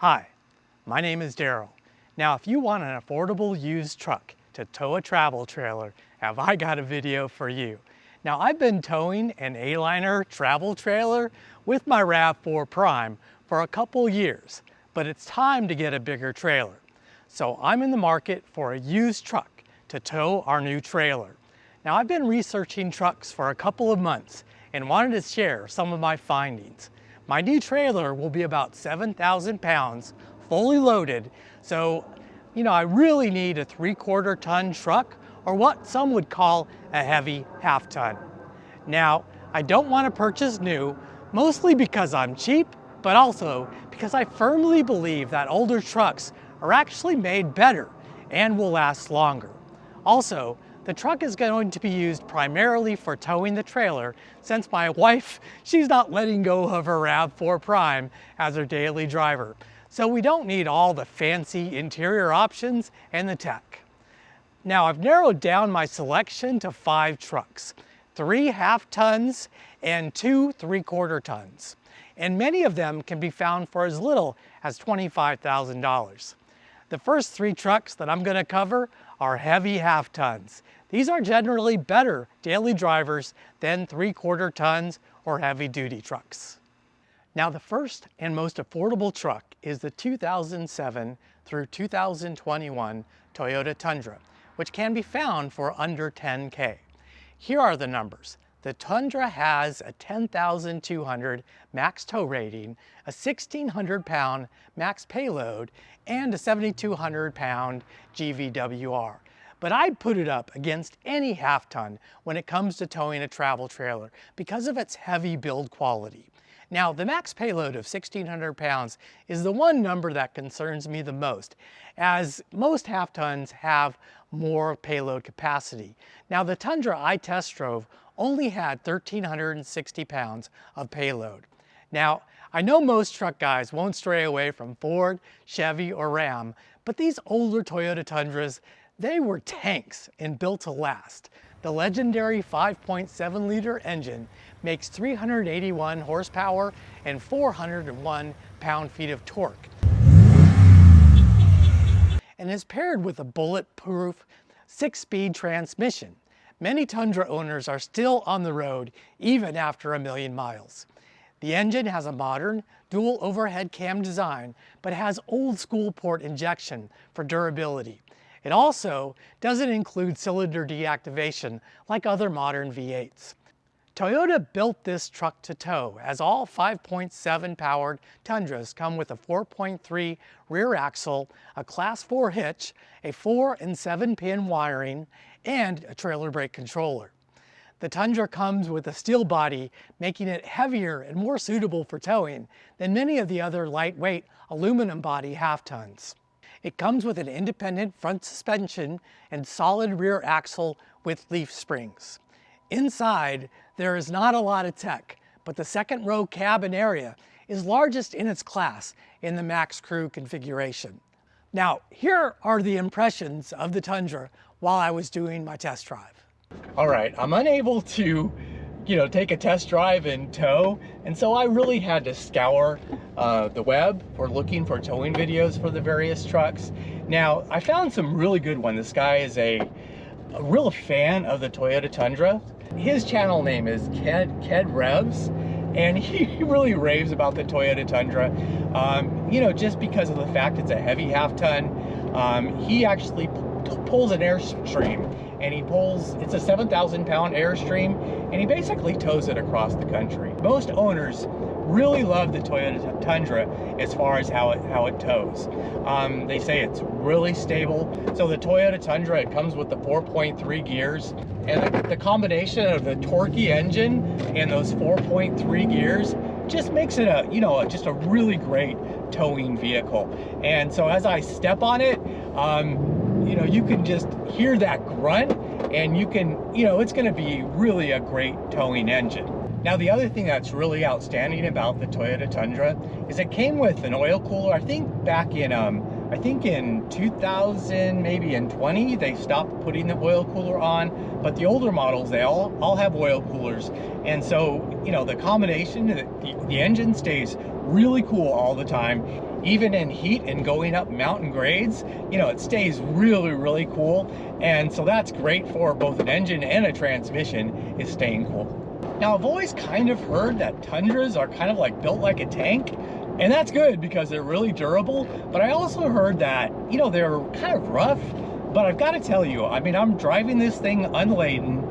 Hi, my name is Daryl. Now, if you want an affordable used truck to tow a travel trailer, have I got a video for you. Now, I've been towing an A-liner travel trailer with my RAV4 Prime for a couple years, but it's time to get a bigger trailer. So I'm in the market for a used truck to tow our new trailer. Now, I've been researching trucks for a couple of months and wanted to share some of my findings. My new trailer will be about 7,000 pounds, fully loaded, so I really need a 3/4 ton truck, or what some would call a heavy half-ton. Now, I don't want to purchase new, mostly because I'm cheap, but also because I firmly believe that older trucks are actually made better and will last longer. Also, the truck is going to be used primarily for towing the trailer, since my wife, she's not letting go of her RAV4 Prime as her daily driver. So we don't need all the fancy interior options and the tech. Now, I've narrowed down my selection to 5 trucks, 3 half-tons and 2 3/4 tons. And many of them can be found for as little as $25,000. The first 3 trucks that I'm going to cover are heavy half-tons. These are generally better daily drivers than 3/4 tons or heavy-duty trucks. Now, the first and most affordable truck is the 2007 through 2021 Toyota Tundra, which can be found for under $10K. Here are the numbers. The Tundra has a 10,200 max tow rating, a 1,600 pound max payload, and a 7,200 pound GVWR. But I'd put it up against any half-ton when it comes to towing a travel trailer because of its heavy build quality. Now, the max payload of 1,600 pounds is the one number that concerns me the most, as most half-tons have more payload capacity. Now, the Tundra I test drove only had 1,360 pounds of payload. Now, I know most truck guys won't stray away from Ford, Chevy, or Ram, but these older Toyota Tundras, they were tanks and built to last. The legendary 5.7 liter engine makes 381 horsepower and 401 pound-feet of torque, and is paired with a bulletproof 6-speed transmission. Many Tundra owners are still on the road even after 1,000,000 miles. The engine has a modern dual overhead cam design, but has old school port injection for durability. It also doesn't include cylinder deactivation like other modern V8s. Toyota built this truck to tow, as all 5.7 powered Tundras come with a 4.3 rear axle, a Class 4 hitch, a 4 and 7 pin wiring, and a trailer brake controller. The Tundra comes with a steel body, making it heavier and more suitable for towing than many of the other lightweight aluminum body half-tons. It comes with an independent front suspension and solid rear axle with leaf springs. Inside, there is not a lot of tech, but the second row cabin area is largest in its class in the Max Crew configuration. Now, here are the impressions of the Tundra while I was doing my test drive. All right, I'm unable to take a test drive in tow, and so I really had to scour the web for looking for towing videos for the various trucks. Now, I found some really good ones. This guy is a real fan of the Toyota Tundra. His channel name is Ked Revs, and he really raves about the Toyota Tundra, just because of the fact it's a heavy half-ton. He actually pulls an Airstream, and it's a 7,000 pound Airstream, and he basically tows it across the country. Most owners really love the Toyota Tundra as far as how it tows. They say it's really stable. So the Toyota Tundra, it comes with the 4.3 gears, and the combination of the torquey engine and those 4.3 gears just makes it just a really great towing vehicle. And so as I step on it, you can just hear that grunt, and it's going to be really a great towing engine. Now, the other thing that's really outstanding about the Toyota Tundra is it came with an oil cooler. I think back in, in 2000, maybe in 20, they stopped putting the oil cooler on, but the older models, they all have oil coolers. And so, the combination, the engine stays really cool all the time. even in heat and going up mountain grades, you know, it stays really, really cool. And so that's great for both an engine and a transmission, is staying cool. Now, I've always kind of heard that Tundras are kind of like built like a tank, and that's good because they're really durable. But I also heard that, you know, they're kind of rough. But I've got to tell you, I mean, I'm driving this thing unladen.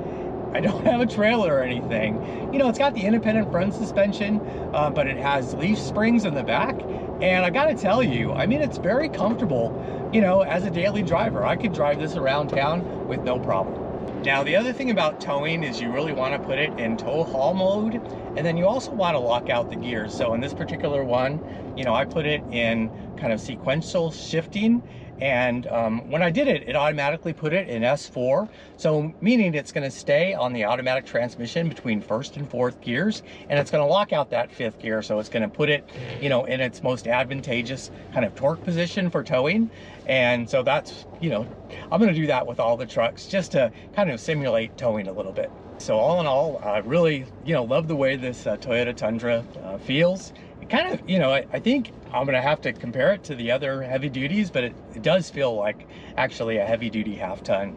I don't have a trailer or anything. You know, it's got the independent front suspension, but it has leaf springs in the back. And I got to tell you, I mean, it's very comfortable, you know, as a daily driver. I could drive this around town with no problem. Now, the other thing about towing is you really want to put it in tow haul mode, and then you also want to lock out the gears. So in this particular one, you know, I put it in kind of sequential shifting, and when I did it, it automatically put it in S4, so meaning it's going to stay on the automatic transmission between first and fourth gears, and it's going to lock out that fifth gear, so it's going to put it, you know, in its most advantageous kind of torque position for towing. And so that's, you know, I'm going to do that with all the trucks just to kind of simulate towing a little bit. So all in all, I really, you know, love the way this Toyota Tundra feels. It kind of, you know, I think I'm going to have to compare it to the other heavy duties, but it does feel like actually a heavy duty half ton.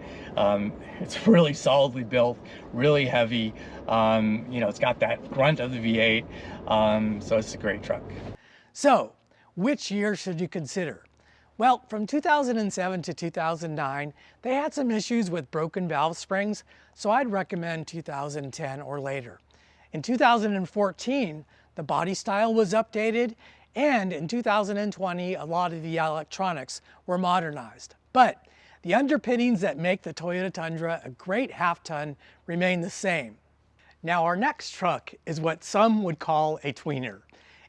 It's really solidly built, really heavy. You know, it's got that grunt of the V8. So it's a great truck. So which year should you consider? Well, from 2007 to 2009, they had some issues with broken valve springs, so I'd recommend 2010 or later. In 2014, the body style was updated, and in 2020, a lot of the electronics were modernized. But the underpinnings that make the Toyota Tundra a great half-ton remain the same. Now, our next truck is what some would call a tweener.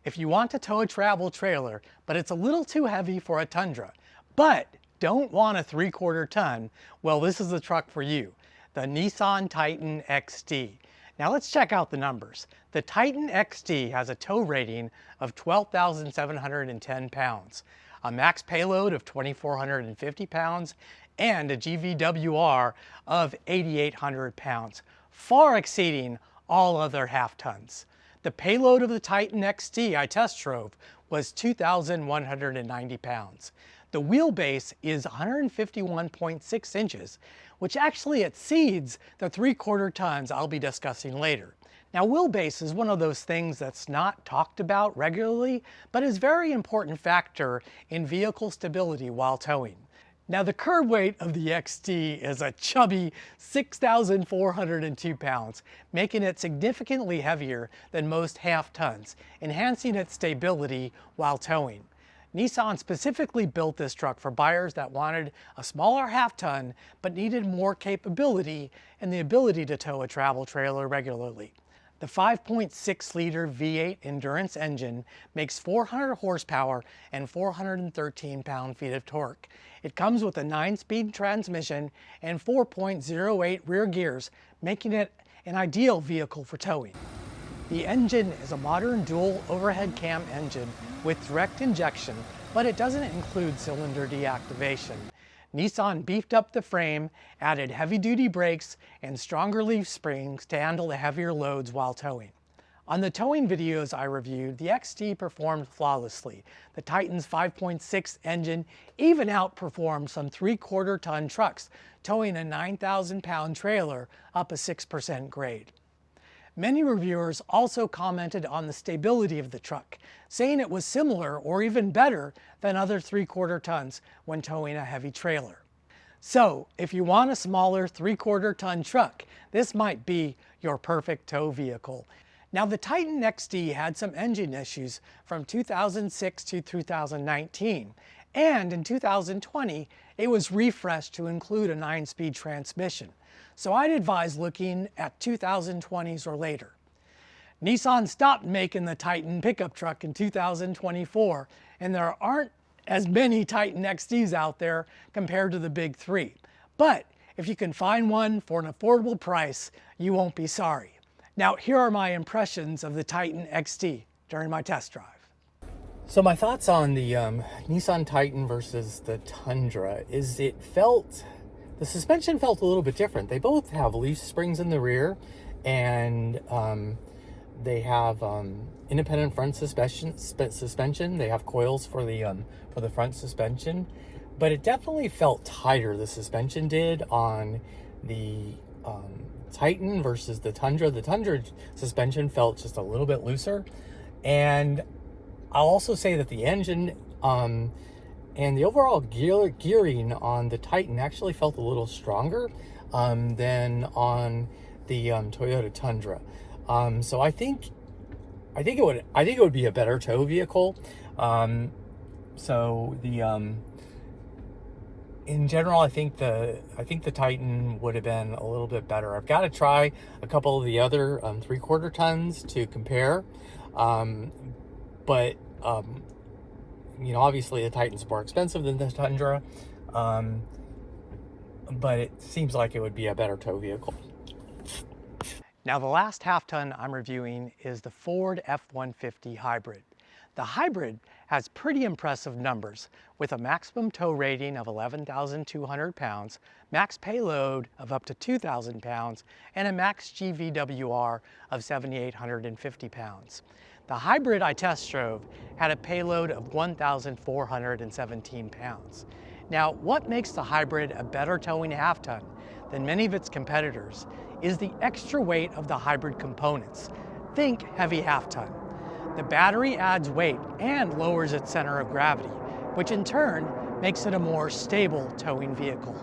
If you want to tow a travel trailer, but it's a little too heavy for a Tundra, but don't want a 3/4 ton, well, this is the truck for you, the Nissan Titan XD. Now let's check out the numbers. The Titan XD has a tow rating of 12,710 pounds, a max payload of 2,450 pounds, and a GVWR of 8,800 pounds, far exceeding all other half tons. The payload of the Titan XD I test drove was 2,190 pounds. The wheelbase is 151.6 inches, which actually exceeds the 3/4 tons I'll be discussing later. Now, wheelbase is one of those things that's not talked about regularly, but is a very important factor in vehicle stability while towing. Now, the curb weight of the XD is a chubby 6,402 pounds, making it significantly heavier than most half tons, enhancing its stability while towing. Nissan specifically built this truck for buyers that wanted a smaller half ton but needed more capability and the ability to tow a travel trailer regularly. The 5.6-liter V8 Endurance engine makes 400 horsepower and 413 pound-feet of torque. It comes with a 9-speed transmission and 4.08 rear gears, making it an ideal vehicle for towing. The engine is a modern dual overhead cam engine with direct injection, but it doesn't include cylinder deactivation. Nissan beefed up the frame, added heavy-duty brakes, and stronger leaf springs to handle the heavier loads while towing. On the towing videos I reviewed, the XD performed flawlessly. The Titan's 5.6 engine even outperformed some 3/4 ton trucks, towing a 9,000-pound trailer up a 6% grade. Many reviewers also commented on the stability of the truck, saying it was similar or even better than other 3/4 tons when towing a heavy trailer. So, if you want a smaller 3/4 ton truck, this might be your perfect tow vehicle. Now, the Titan XD had some engine issues from 2006 to 2019, and in 2020, it was refreshed to include a 9-speed transmission. So I'd advise looking at 2020s or later. Nissan stopped making the Titan pickup truck in 2024, and there aren't as many Titan XDs out there compared to the big three. But if you can find one for an affordable price, you won't be sorry. Now, here are my impressions of the Titan XD during my test drive. So my thoughts on the Nissan Titan versus the Tundra is the suspension felt a little bit different. They both have leaf springs in the rear, and They have independent front suspension. They have coils for the front suspension, but it definitely felt tighter. The suspension did on the Titan versus the Tundra. The Tundra suspension felt just a little bit looser, and I'll also say that the engine and the overall gearing on the Titan actually felt a little stronger than on the Toyota Tundra. So I think it would be a better tow vehicle. So the in general, I think the Titan would have been a little bit better. I've got to try a couple of the other 3/4 tons to compare, but you know, obviously the Titan's more expensive than the Tundra, but it seems like it would be a better tow vehicle. Now the last half-ton I'm reviewing is the Ford F-150 Hybrid. The Hybrid has pretty impressive numbers, with a maximum tow rating of 11,200 pounds, max payload of up to 2,000 pounds, and a max GVWR of 7,850 pounds. The Hybrid I test drove had a payload of 1,417 pounds. Now, what makes the Hybrid a better towing half-ton than many of its competitors is the extra weight of the Hybrid components. Think heavy half-ton. The battery adds weight and lowers its center of gravity, which in turn makes it a more stable towing vehicle.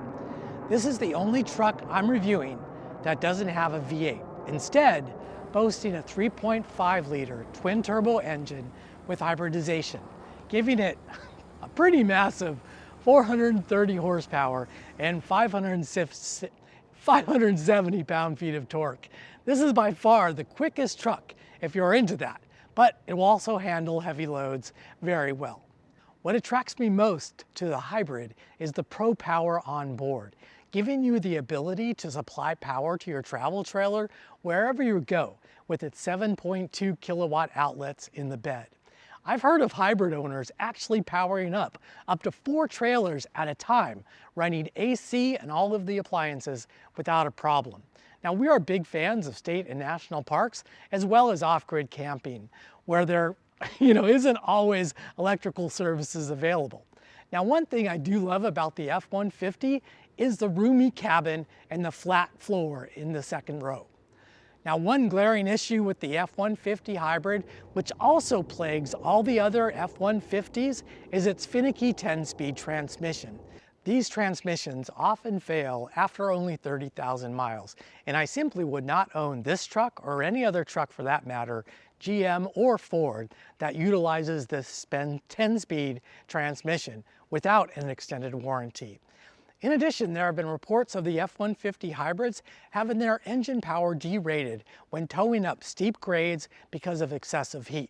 This is the only truck I'm reviewing that doesn't have a V8, instead boasting a 3.5-liter twin-turbo engine with hybridization, giving it a pretty massive 430 horsepower and 570 pound-feet of torque. This is by far the quickest truck if you're into that, but it will also handle heavy loads very well. What attracts me most to the Hybrid is the Pro Power on board, giving you the ability to supply power to your travel trailer wherever you go with its 7.2 kilowatt outlets in the bed. I've heard of Hybrid owners actually powering up to 4 trailers at a time, running AC and all of the appliances without a problem. Now, we are big fans of state and national parks, as well as off-grid camping, where there isn't always electrical services available. Now, one thing I do love about the F-150 is the roomy cabin and the flat floor in the second row. Now, one glaring issue with the F-150 Hybrid, which also plagues all the other F-150s, is its finicky 10-speed transmission. These transmissions often fail after only 30,000 miles, and I simply would not own this truck, or any other truck for that matter, GM or Ford, that utilizes this 10-speed transmission without an extended warranty. In addition, there have been reports of the F-150 hybrids having their engine power derated when towing up steep grades because of excessive heat.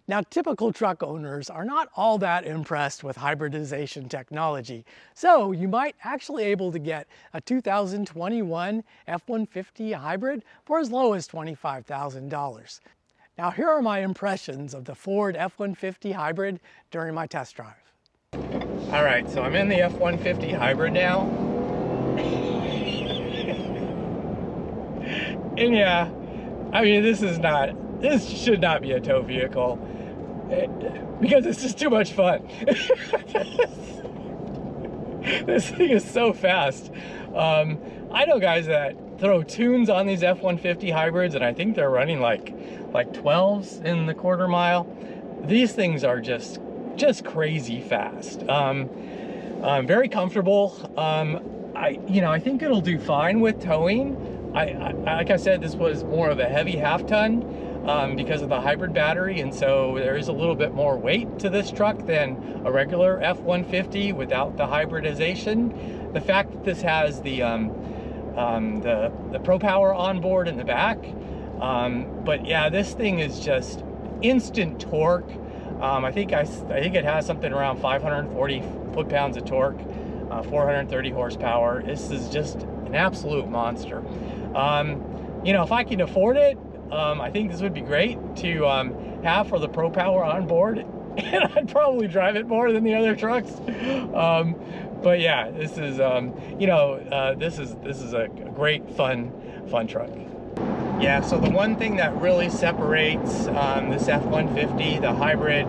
Now, typical truck owners are not all that impressed with hybridization technology, so you might actually able to get a 2021 F-150 hybrid for as low as $25,000. Now, here are my impressions of the Ford F-150 hybrid during my test drive. All right, so I'm in the F-150 hybrid now. And yeah, I mean, this should not be a tow vehicle because it's just too much fun. This thing is so fast. I know guys that throw tunes on these F-150 hybrids, and I think they're running like 12s in the quarter mile. These things are just crazy fast. Very comfortable. I think it'll do fine with towing. Like I said, this was more of a heavy half-ton because of the hybrid battery, and so there is a little bit more weight to this truck than a regular F-150 without the hybridization. The fact that this has the Pro Power on board in the back, but yeah, this thing is just instant torque. I think it has something around 540 foot-pounds of torque, 430 horsepower. This is just an absolute monster. If I can afford it, I think this would be great to have for the Pro Power on board, and I'd probably drive it more than the other trucks. But yeah, this is this is a great fun truck. Yeah, so the one thing that really separates this F-150, the hybrid,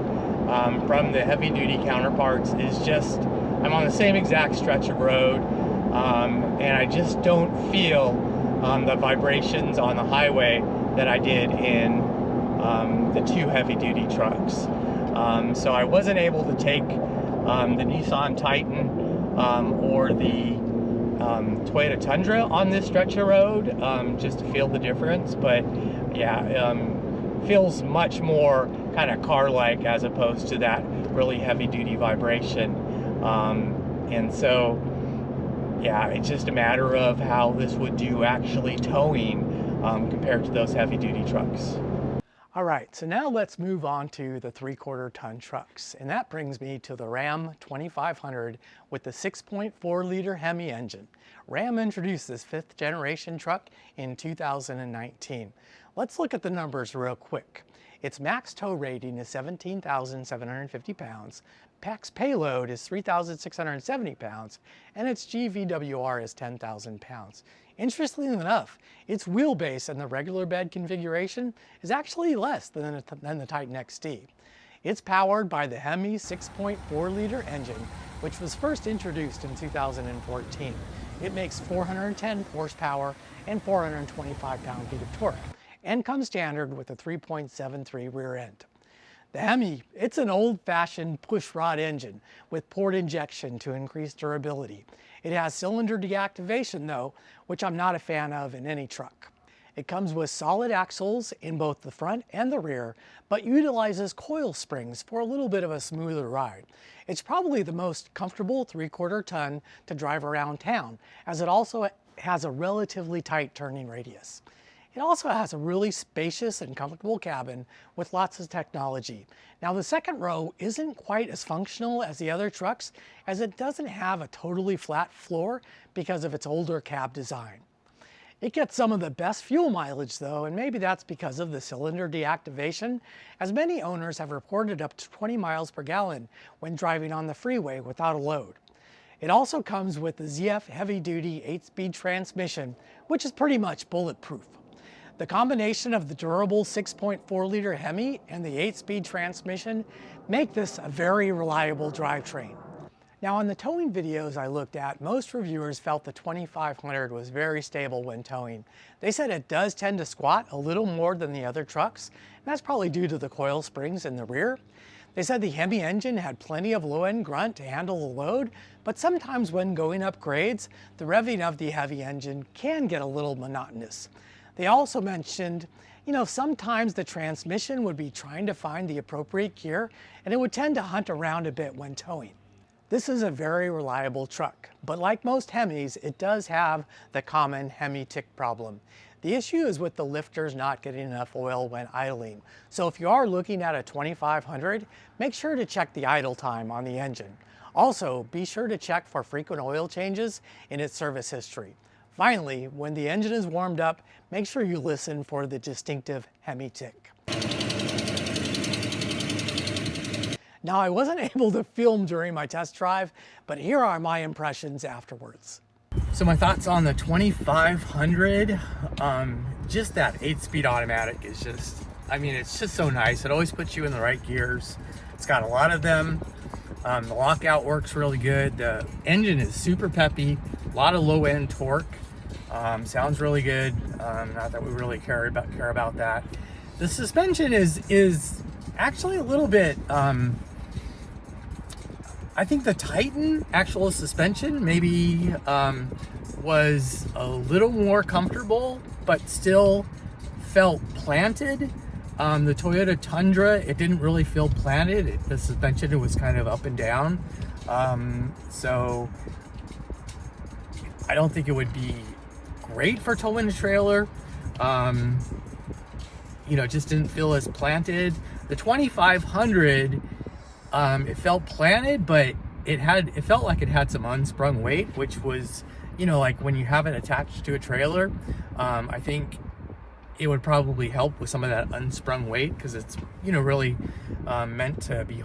from the heavy-duty counterparts is just, I'm on the same exact stretch of road, and I just don't feel the vibrations on the highway that I did in the two heavy-duty trucks. So I wasn't able to take the Nissan Titan or the Toyota Tundra on this stretch of road just to feel the difference, but yeah, feels much more kind of car-like as opposed to that really heavy-duty vibration. And so yeah, it's just a matter of how this would do actually towing compared to those heavy-duty trucks. All right, so now let's move on to the 3/4 ton trucks. And that brings me to the Ram 2500 with the 6.4 liter Hemi engine. Ram introduced this 5th generation truck in 2019. Let's look at the numbers real quick. Its max tow rating is 17,750 pounds, max payload is 3,670 pounds, and its GVWR is 10,000 pounds. Interestingly enough, its wheelbase in the regular bed configuration is actually less than the Titan XD. It's powered by the Hemi 6.4 liter engine, which was first introduced in 2014. It makes 410 horsepower and 425 pound-feet of torque, and comes standard with a 3.73 rear end. The Hemi, it's an old-fashioned pushrod engine with port injection to increase durability. It has cylinder deactivation though, which I'm not a fan of in any truck. It comes with solid axles in both the front and the rear, but utilizes coil springs for a little bit of a smoother ride. It's probably the most comfortable 3/4 ton to drive around town, as it also has a relatively tight turning radius. It also has a really spacious and comfortable cabin with lots of technology. Now the second row isn't quite as functional as the other trucks, as it doesn't have a totally flat floor because of its older cab design. It gets some of the best fuel mileage though, and maybe that's because of the cylinder deactivation, as many owners have reported up to 20 miles per gallon when driving on the freeway without a load. It also comes with the ZF heavy-duty 8-speed transmission, which is pretty much bulletproof. The combination of the durable 6.4 liter Hemi and the 8-speed transmission make this a very reliable drivetrain. Now on the towing videos I looked at, most reviewers felt the 2500 was very stable when towing. They said it does tend to squat a little more than the other trucks, and that's probably due to the coil springs in the rear. They said the Hemi engine had plenty of low-end grunt to handle the load, but sometimes when going up grades, the revving of the heavy engine can get a little monotonous. They also mentioned, sometimes the transmission would be trying to find the appropriate gear, and it would tend to hunt around a bit when towing. This is a very reliable truck, but like most Hemis, it does have the common Hemi tick problem. The issue is with the lifters not getting enough oil when idling. So if you are looking at a 2500, make sure to check the idle time on the engine. Also, be sure to check for frequent oil changes in its service history. Finally, when the engine is warmed up, make sure you listen for the distinctive Hemi tick. Now, I wasn't able to film during my test drive, but here are my impressions afterwards. So my thoughts on the 2500, just that 8-speed automatic is just, it's just so nice. It always puts you in the right gears. It's got a lot of them. The lockout works really good. The engine is super peppy, a lot of low-end torque. Sounds really good. Not that we really care about that. The suspension is actually a little bit, I think the Titan actual suspension maybe was a little more comfortable, but still felt planted. The Toyota Tundra, it didn't really feel planted. The suspension was kind of up and down. So I don't think it would be great for towing a trailer. Just didn't feel as planted. The 2500, it felt planted, but it felt like it had some unsprung weight, which was, like when you have it attached to a trailer, I think it would probably help with some of that unsprung weight, because it's, really meant to be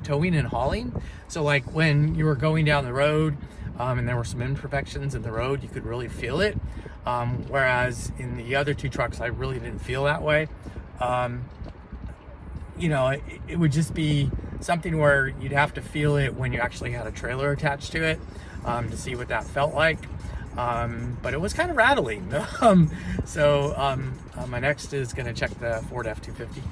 towing and hauling. So like when you were going down the road, and there were some imperfections in the road. You could really feel it. Whereas in the other two trucks, I really didn't feel that way. You know, it would just be something where you'd have to feel it when you actually had a trailer attached to it, to see what that felt like. But it was kind of rattling. My next is going to check the Ford F-250.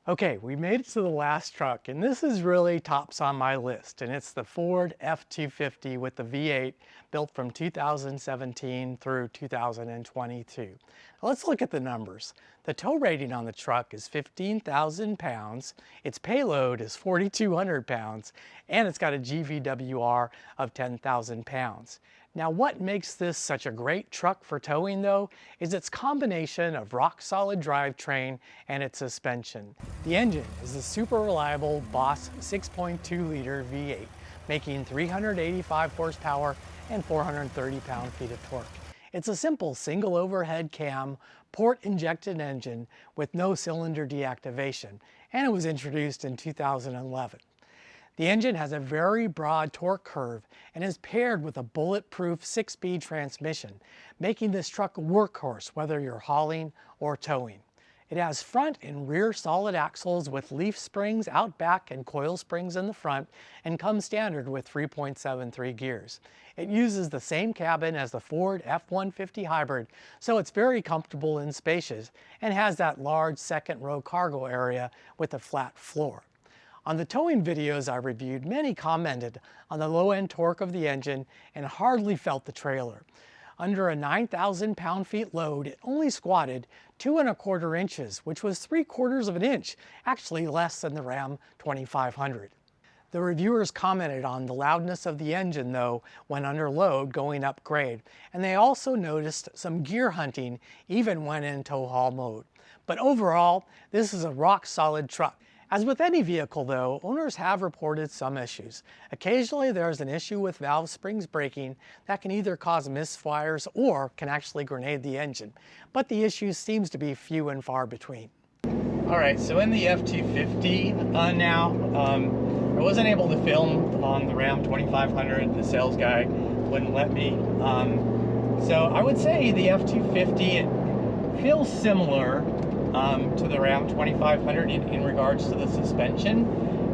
Okay, we made it to the last truck, and this is really tops on my list, and it's the Ford F-250 with the V8 built from 2017 through 2022. Now let's look at the numbers. The tow rating on the truck is 15,000 pounds, its payload is 4,200 pounds, and it's got a GVWR of 10,000 pounds. Now what makes this such a great truck for towing though is its combination of rock-solid drivetrain and its suspension. The engine is a super reliable Boss 6.2 liter V8, making 385 horsepower and 430 pound-feet of torque. It's a simple single overhead cam, port-injected engine with no cylinder deactivation, and it was introduced in 2011. The engine has a very broad torque curve and is paired with a bulletproof 6-speed transmission, making this truck a workhorse whether you're hauling or towing. It has front and rear solid axles with leaf springs out back and coil springs in the front, and comes standard with 3.73 gears. It uses the same cabin as the Ford F-150 hybrid, so it's very comfortable and spacious, and has that large second row cargo area with a flat floor. On the towing videos I reviewed, many commented on the low-end torque of the engine and hardly felt the trailer. Under a 9,000 pound-feet load, it only squatted 2¼ inches, which was 3/4 of an inch, actually less than the Ram 2500. The reviewers commented on the loudness of the engine though when under load going up grade, and they also noticed some gear hunting even when in tow haul mode. But overall, this is a rock-solid truck. As with any vehicle though, owners have reported some issues. Occasionally there's an issue with valve springs breaking that can either cause misfires or can actually grenade the engine, but the issue seems to be few and far between. Alright, so in the F-250 now, I wasn't able to film on the Ram 2500, the sales guy wouldn't let me. So I would say the F-250, it feels similar to the Ram 2500 in regards to the suspension.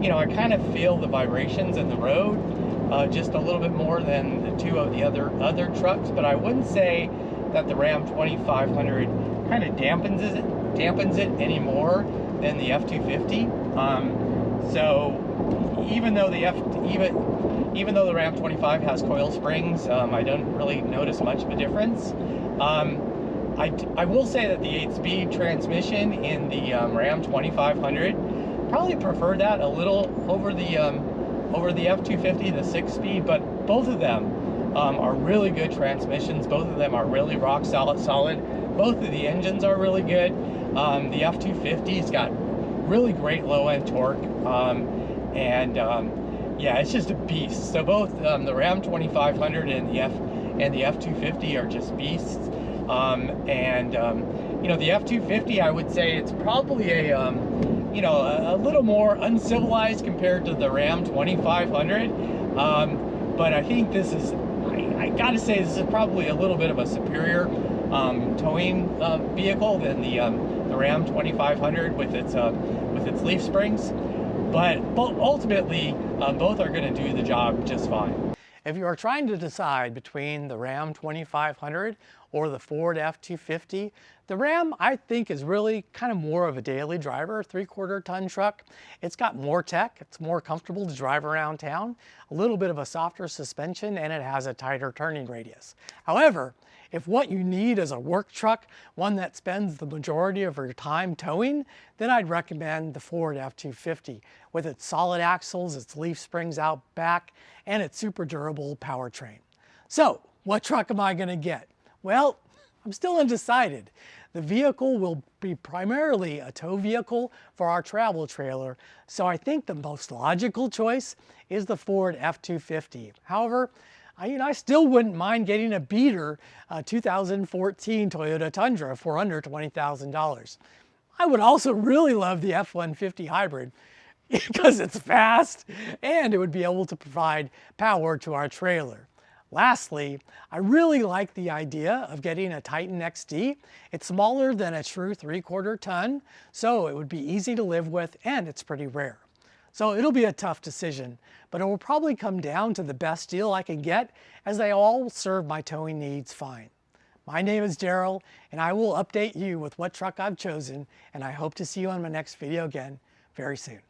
You know, I kind of feel the vibrations in the road just a little bit more than the two of the other trucks, but I wouldn't say that the Ram 2500 kind of dampens it any more than the F-250. So even though even though the Ram 25 has coil springs, I don't really notice much of a difference. I will say that the 8-speed transmission in the Ram 2500, probably prefer that a little over the F-250, the 6-speed, but both of them are really good transmissions. Both of them are really rock solid. Both of the engines are really good. The F-250's got really great low-end torque, yeah, it's just a beast. So both the Ram 2500 and the F-250 are just beasts. You know, the F-250, I would say it's probably you know, a little more uncivilized compared to the Ram 2500. But I think this is, I gotta say, this is probably a little bit of a superior towing vehicle than the Ram 2500 with its leaf springs. But ultimately, both are going to do the job just fine. If you are trying to decide between the Ram 2500 or the Ford F-250, the Ram, I think, is really kind of more of a daily driver, 3/4 ton truck. It's got more tech, it's more comfortable to drive around town, a little bit of a softer suspension, and it has a tighter turning radius. However, if what you need is a work truck, one that spends the majority of your time towing, then I'd recommend the Ford F-250 with its solid axles, its leaf springs out back, and its super durable powertrain. So, what truck am I going to get? Well, I'm still undecided. The vehicle will be primarily a tow vehicle for our travel trailer, so I think the most logical choice is the Ford F-250. However, I still wouldn't mind getting a beater 2014 Toyota Tundra for under $20,000. I would also really love the F-150 hybrid. because it's fast and it would be able to provide power to our trailer. Lastly, I really like the idea of getting a Titan XD. It's smaller than a true 3/4 ton, so it would be easy to live with and it's pretty rare. So it'll be a tough decision, but it will probably come down to the best deal I can get, as they all serve my towing needs fine. My name is Daryl, and I will update you with what truck I've chosen, and I hope to see you on my next video again very soon.